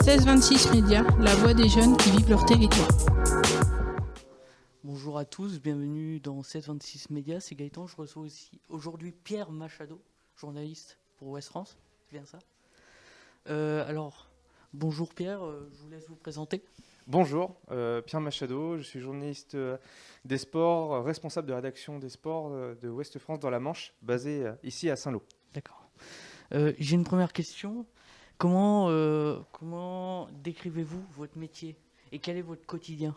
16-26 Médias, la voix des jeunes qui vivent leur territoire. Bonjour à tous, bienvenue dans 16-26 Médias, c'est Gaëtan. Je reçois aussi aujourd'hui Pierre Machado, journaliste pour Ouest France, c'est bien ça. Alors, bonjour Pierre, je vous laisse vous présenter. Bonjour, Pierre Machado, je suis journaliste des sports, responsable de rédaction des sports de Ouest France dans la Manche, basé ici à Saint-Lô. D'accord. J'ai une première question. Comment décrivez-vous votre métier et quel est votre quotidien ?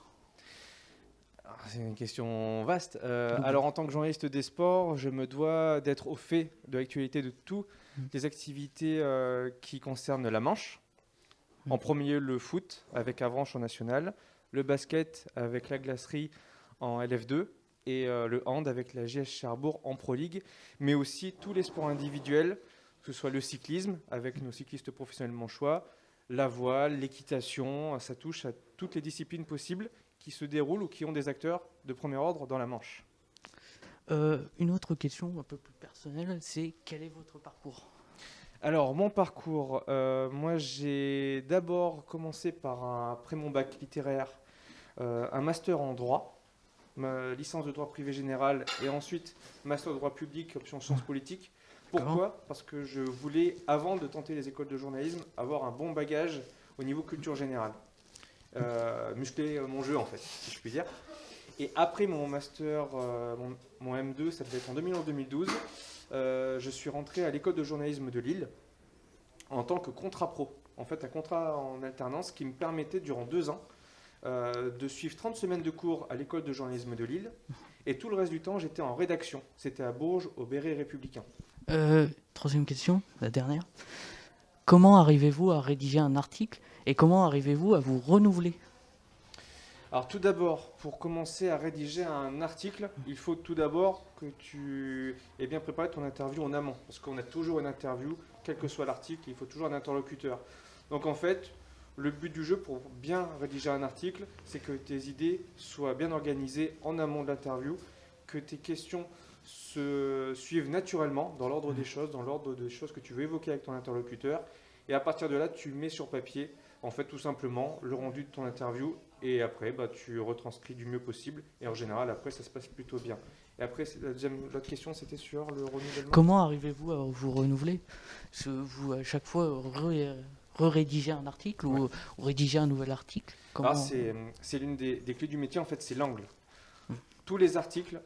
C'est une question vaste. Alors en tant que journaliste des sports, je me dois d'être au fait de l'actualité de toutes les activités qui concernent la Manche. En premier lieu, le foot avec Avranches en national, le basket avec la glacerie en LF2 et le hand avec la JS Cherbourg en Pro League, mais aussi tous les sports individuels, que ce soit le cyclisme avec nos cyclistes professionnels manchois, la voile, l'équitation, ça touche à toutes les disciplines possibles qui se déroulent ou qui ont des acteurs de premier ordre dans la Manche. Une autre question un peu plus personnelle, c'est quel est votre parcours ? Alors, mon parcours, moi j'ai d'abord commencé par, après mon bac littéraire, un master en droit, ma licence de droit privé général et ensuite master de droit public, option sciences politiques. Pourquoi ? Parce que je voulais, avant de tenter les écoles de journalisme, avoir un bon bagage au niveau culture générale. Muscler mon jeu en fait, si je puis dire. Et après mon master, mon M2, ça devait être en 2011-2012, je suis rentré à l'école de journalisme de Lille en tant que contrat pro. En fait, un contrat en alternance qui me permettait durant 2 ans de suivre 30 semaines de cours à l'école de journalisme de Lille. Et tout le reste du temps, j'étais en rédaction. C'était à Bourges, au Béret Républicain. Troisième question, la dernière. Comment arrivez-vous à rédiger un article et comment arrivez-vous à vous renouveler ? Alors tout d'abord, pour commencer à rédiger un article, il faut tout d'abord que tu aies bien préparé ton interview en amont. Parce qu'on a toujours une interview, quel que soit l'article, il faut toujours un interlocuteur. Donc en fait, le but du jeu pour bien rédiger un article, c'est que tes idées soient bien organisées en amont de l'interview, que tes questions se suivent naturellement dans l'ordre des choses, que tu veux évoquer avec ton interlocuteur. Et à partir de là, tu mets sur papier, en fait, tout simplement, le rendu de ton interview. Et après, tu retranscris du mieux possible. Et en général, après, ça se passe plutôt bien. Et après, l'autre question, c'était sur le renouvellement. Comment arrivez-vous à vous renouveler ? Vous, à chaque fois, rédiger un article ou rédiger un nouvel article ? Alors, c'est l'une des clés du métier, en fait, c'est l'angle. Tous les articles,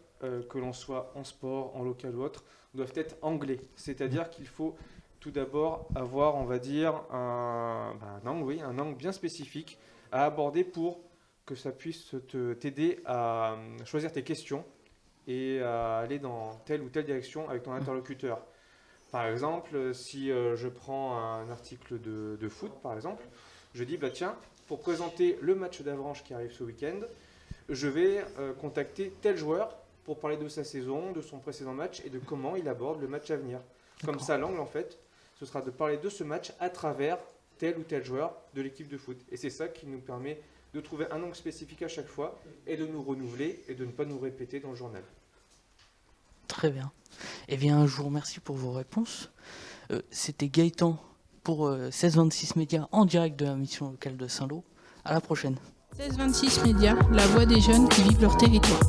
que l'on soit en sport, en local ou autre, doivent être anglais. C'est-à-dire qu'il faut tout d'abord avoir, on va dire, un angle bien spécifique à aborder pour que ça puisse t'aider à choisir tes questions et à aller dans telle ou telle direction avec ton interlocuteur. Par exemple, si je prends un article de foot, par exemple, je dis, tiens, pour présenter le match d'Avranches qui arrive ce week-end, je vais contacter tel joueur pour parler de sa saison, de son précédent match et de comment il aborde le match à venir. Comme ça, l'angle, en fait, ce sera de parler de ce match à travers tel ou tel joueur de l'équipe de foot. Et c'est ça qui nous permet de trouver un angle spécifique à chaque fois et de nous renouveler et de ne pas nous répéter dans le journal. Très bien. Eh bien, je vous remercie pour vos réponses. C'était Gaëtan pour 16-26 Médias en direct de la mission locale de Saint-Lô. À la prochaine. 16-26 Médias, la voix des jeunes qui vivent leur territoire.